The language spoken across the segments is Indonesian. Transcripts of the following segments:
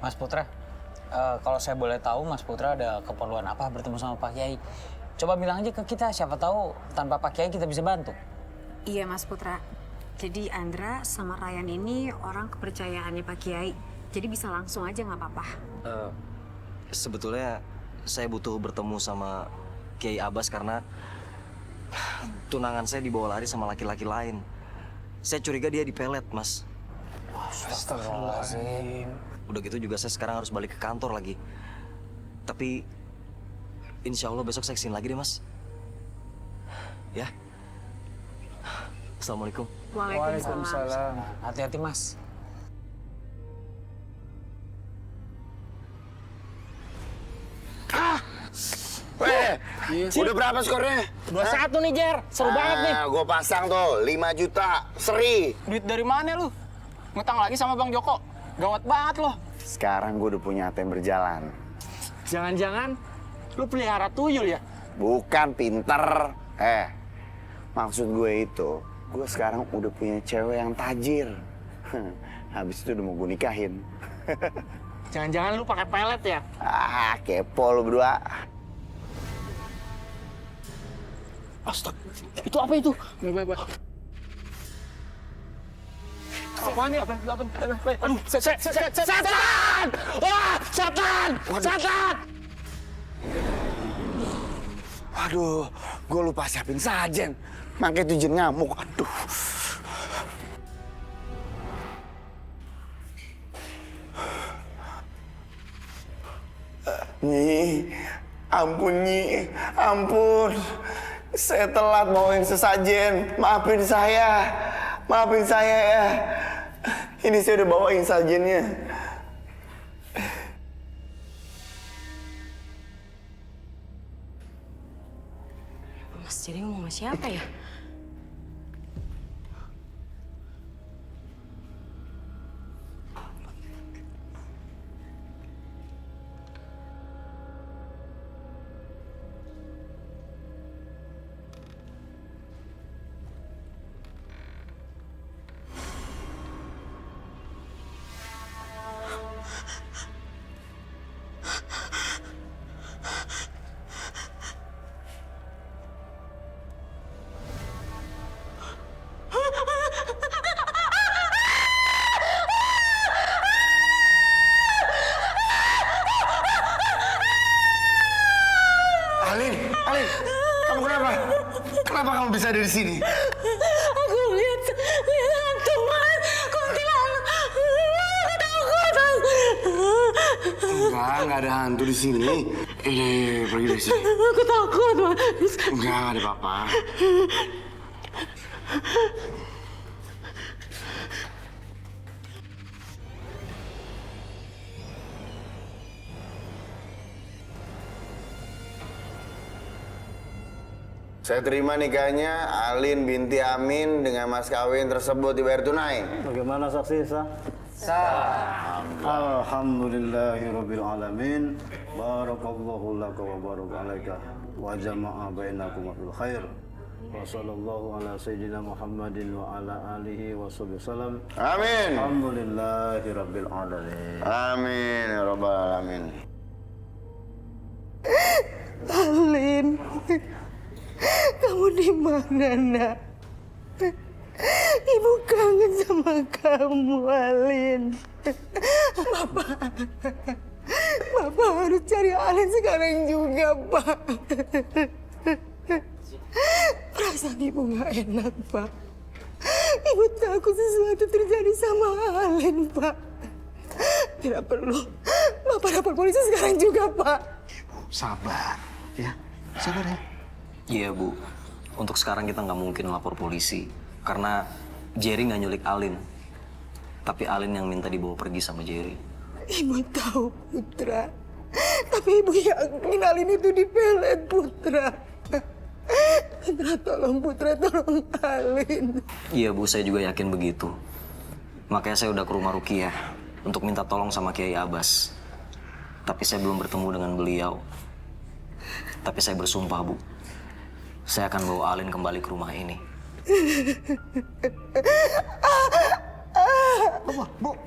Mas Putra, kalau saya boleh tahu Mas Putra ada keperluan apa bertemu sama Pak Kiai? Coba bilang aja ke kita, siapa tahu tanpa Pak Kiai kita bisa bantu. Iya Mas Putra, jadi Andra sama Ryan ini orang kepercayaannya Pak Kiai. Jadi bisa langsung aja nggak apa-apa. Sebetulnya saya butuh bertemu sama Kiai Abbas karena tunangan saya dibawa lari sama laki-laki lain. Saya curiga dia dipelet, Mas. Astagfirullahaladzim. Udah gitu juga saya sekarang harus balik ke kantor lagi. Tapi insya Allah besok saya kesini lagi deh, Mas. Ya. Assalamualaikum. Waalaikumsalam. Hati-hati Mas. Udah berapa skornya? 2-1 nih, Jer. Seru banget nih. Gue pasang tuh 5 juta, seri. Duit dari mana lu? Ngutang lagi sama Bang Joko? Gawat banget loh. Sekarang gue udah punya ATM berjalan. Jangan-jangan lu pelihara tuyul ya? Bukan pinter. Maksud gue itu, gue sekarang udah punya cewek yang tajir. Habis itu udah mau gue nikahin. Jangan-jangan lu pakai pelet ya? Kepo lu berdua. Astaga, itu apa itu? Apaan nih? Aduh, setan! Wah, setan! Setan! Waduh, gue lupa siapin sajen. Makanya itu jin ngamuk. Aduh. Nyi, ampun Nyi, ampun. Saya telat bawain sesajen. Maafin saya ya. Ini saya udah bawain sajennya. Mas Jerry ngomong sama siapa ya? Alin, kamu kenapa? Kenapa kamu bisa ada di sini? Aku lihat hantu Mas, kuntilanak. Aku takut. Enggak ada hantu di sini. Pergi dari sini. Aku takut Mas. Enggak ada apa-apa. Saya terima nikahnya Alin binti Amin dengan mas kawin tersebut dibayar tunai. Bagaimana saksi sah? Sah. Alhamdulillahirabbil alamin. Barakallahu laka wa baraka alaika wa jama'a bainakum fil khair. Wa sallallahu ala sayyidina Muhammadin wa ala alihi wa sahbihi wasallam. Amin. Alhamdulillahirabbil alamin. Amin ya rabbal alamin. Alin, kamu di mana, Nak? Ibu kangen sama kamu, Alin. Bapak harus cari Alin sekarang juga, Pak. Perasaan Ibu nggak enak, Pak. Ibu takut sesuatu terjadi sama Alin, Pak. Tidak perlu. Bapak lapor polisi sekarang juga, Pak. Sabar, ya. Sabar ya. Iya, Bu. Untuk sekarang kita nggak mungkin lapor polisi. Karena Jerry nggak nyulik Alin. Tapi Alin yang minta dibawa pergi sama Jerry. Ibu tahu, Putra. Tapi Ibu yakin Alin itu dipelet, Putra. Putra, tolong Putra, tolong Alin. Iya, Bu. Saya juga yakin begitu. Makanya saya udah ke rumah Rukiah untuk minta tolong sama Kiai Abbas. Tapi saya belum bertemu dengan beliau. Tapi saya bersumpah, Bu. Saya akan bawa Alin kembali ke rumah ini.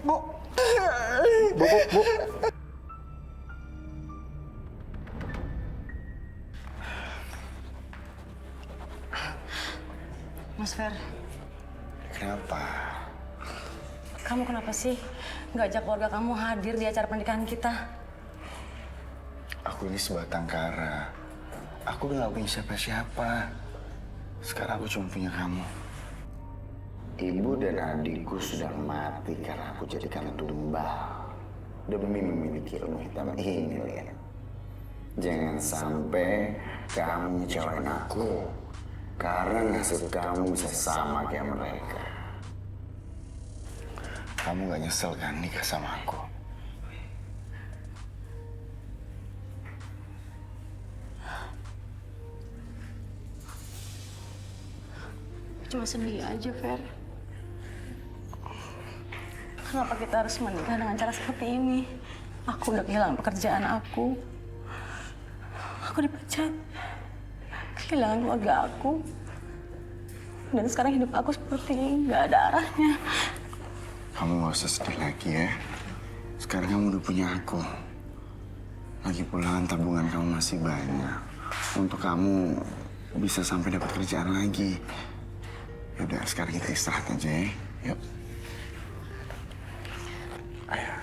Bu. Bu. Mas Fer, Kenapa? kamu kenapa sih nggak ajak keluarga kamu hadir di acara pernikahan kita? Aku ini sebatang kara. Aku udah gak punya siapa-siapa. Sekarang aku cuma punya kamu. Ibu dan adikku sudah mati karena aku jadikan tumbal demi memiliki ilmu hitam ini, lihat. Jangan sampai kamu ngecewain aku karena nasib kamu bisa sama kayak mereka. Kamu gak nyesel kan nikah sama aku? Cuma sedih aja, Fer. Kenapa kita harus menikah dengan cara seperti ini? Aku udah kehilangan pekerjaan aku. Aku dipecat. Kehilangan keluarga aku. Dan sekarang hidup aku seperti ini, nggak ada arahnya. Kamu gak usah sedih lagi ya. Sekarang kamu udah punya aku. Lagi pula tabungan kamu masih banyak. Untuk kamu bisa sampai dapat kerjaan lagi. Yaudah, sekarang kita istirahat aja ya. Yuk. Ayo.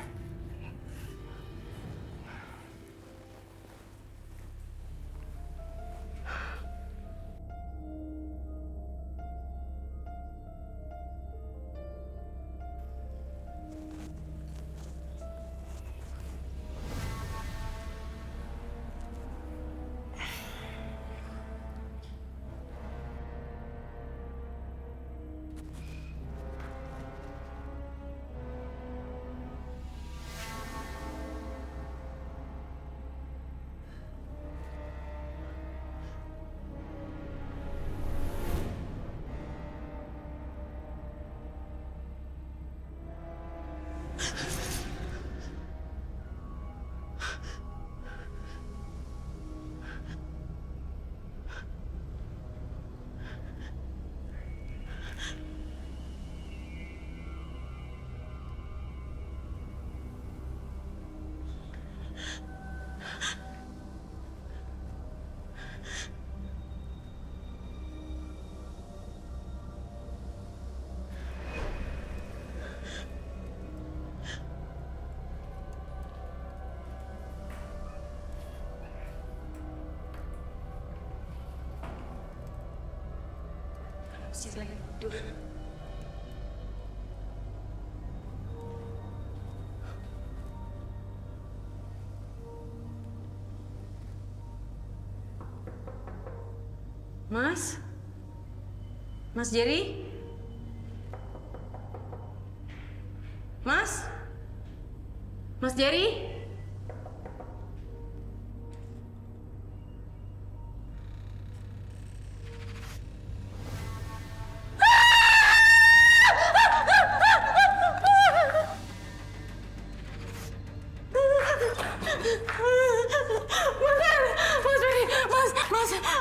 Lagi dulu. Mas? Mas Jerry? Mas? Mas Jerry?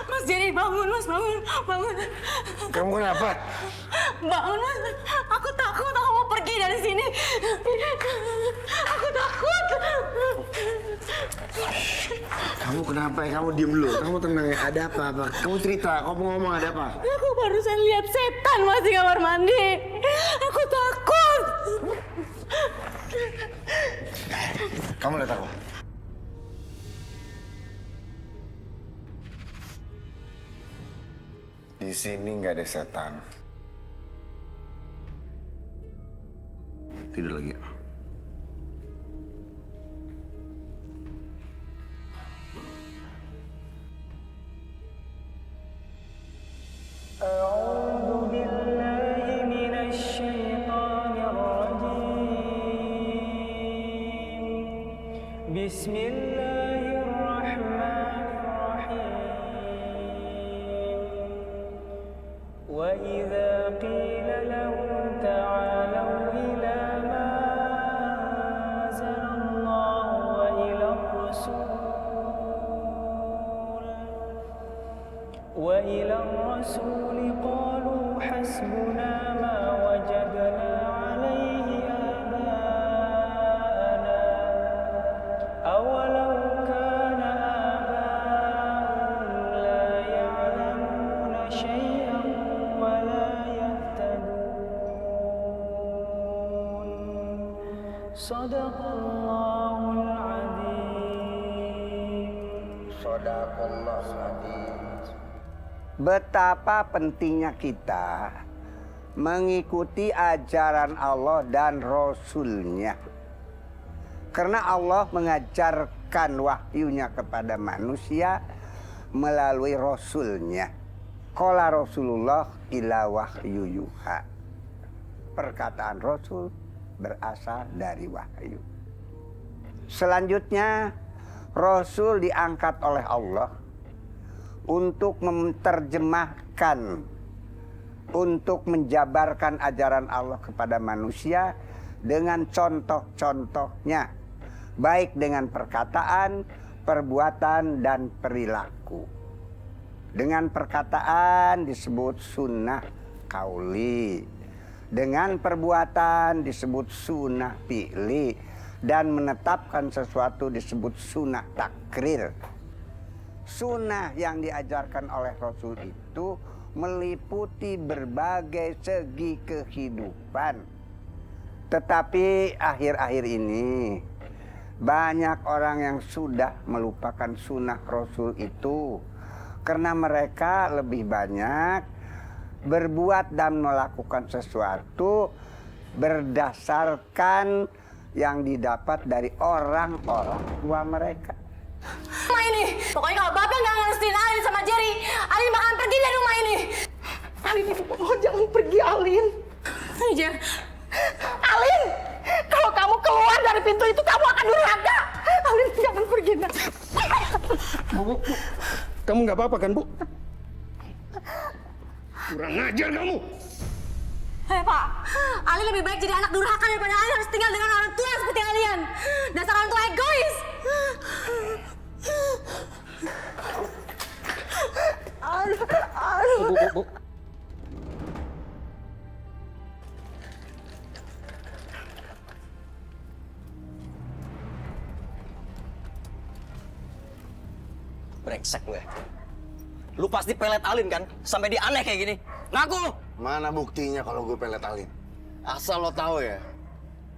Mas Jerry, bangun, Mas, bangun. Kamu kenapa? Bangun, Mas. Aku takut, aku mau pergi dari sini. Aku takut. Kamu kenapa ya? Kamu diem dulu. Kamu tenang ya. Ada apa? Kamu cerita. Kamu ngomong ada apa? Aku barusan lihat setan, Mas, di kamar mandi. Aku takut. Kamu lihat aku. Di sini nggak ada setan. Tidur lagi. أعوذ بالله من الشيطان الرجيم بسم الله الرحمن الرحيم وإذا قيل لهم تعالوا إلى ما أنزل الله وإلى الرسول قالوا حسبنا ما وجدنا عليه آباءنا Sadaqallahul Adzim. Sadaqallahul Adzim. Betapa pentingnya kita mengikuti ajaran Allah dan Rasul-Nya. Karena Allah mengajarkan wahyunya kepada manusia melalui Rasul-Nya. Qala Rasulullah ila wahyu yuha. Perkataan Rasul berasal dari wahyu. Selanjutnya, Rasul diangkat oleh Allah untuk menerjemahkan, untuk menjabarkan ajaran Allah kepada manusia dengan contoh-contohnya, baik dengan perkataan, perbuatan, dan perilaku. Dengan perkataan disebut sunnah kauli, dengan perbuatan disebut sunnah fi'li, dan menetapkan sesuatu disebut sunnah takrir. Sunnah yang diajarkan oleh Rasul itu meliputi berbagai segi kehidupan. Tetapi akhir-akhir ini banyak orang yang sudah melupakan sunnah Rasul itu karena mereka lebih banyak berbuat dan melakukan sesuatu berdasarkan yang didapat dari orang-orang tua mereka. Rumah ini, pokoknya kalau Bapak nggak ngerestuin Alin sama Jerry, Alin bakalan pergi dari rumah ini. Alin, ibu mohon jangan pergi, Alin. Jer, Alin, kalau kamu keluar dari pintu itu kamu akan durhaka. Alin, jangan pergi, nak. Bu, kamu nggak apa-apa kan, Bu? Kurang ajar kamu. hei Pak, Alin lebih baik jadi anak durhaka daripada Alin harus tinggal dengan orang tua seperti kalian. Dasar orang tua egois. Bu. Brengsek gue. Lu pasti pelet Alin kan? Sampai dia aneh kayak gini. Ngaku! Mana buktinya kalau gue pelet Alin? Asal lo tahu ya,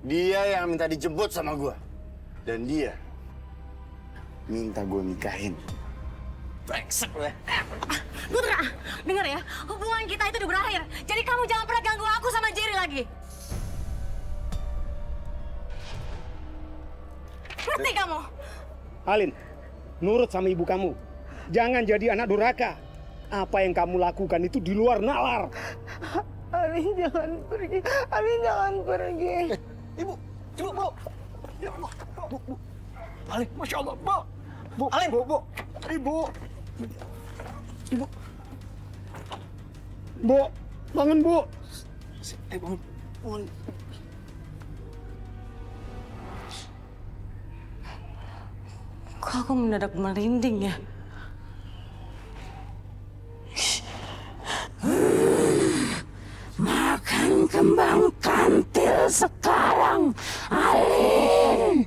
dia yang minta dijemput sama gue. Dan dia minta gue nikahin. Brengsek gue. Putra, dengar ya, hubungan kita itu udah berakhir. Jadi kamu jangan pernah ganggu aku sama Jerry lagi. Ngerti kamu? Alin, nurut sama ibu kamu. Jangan jadi anak durhaka. Apa yang kamu lakukan itu di luar nalar. Alin, jangan pergi. Alin, jangan pergi. Ibu, Bu. Ya Allah, Bu. Alin, Masya Allah, Bu. Alin. Bu. Ibu. Bu, bangun, Bu. Bangun. Kok aku mendadak merinding ya? Makan kembang kantil sekarang, Alin.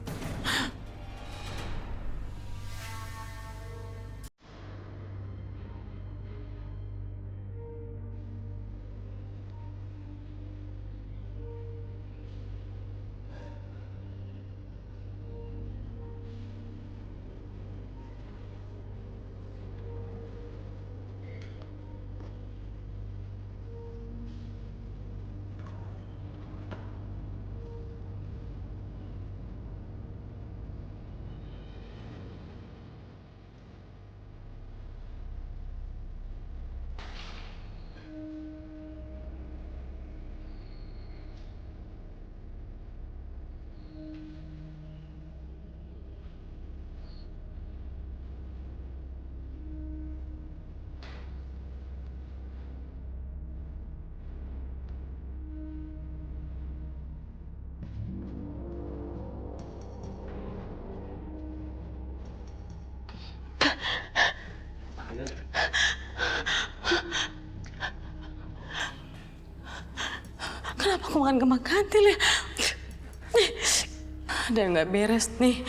Kenapa aku makan kembang kantil ya? Ada yang nggak beres nih.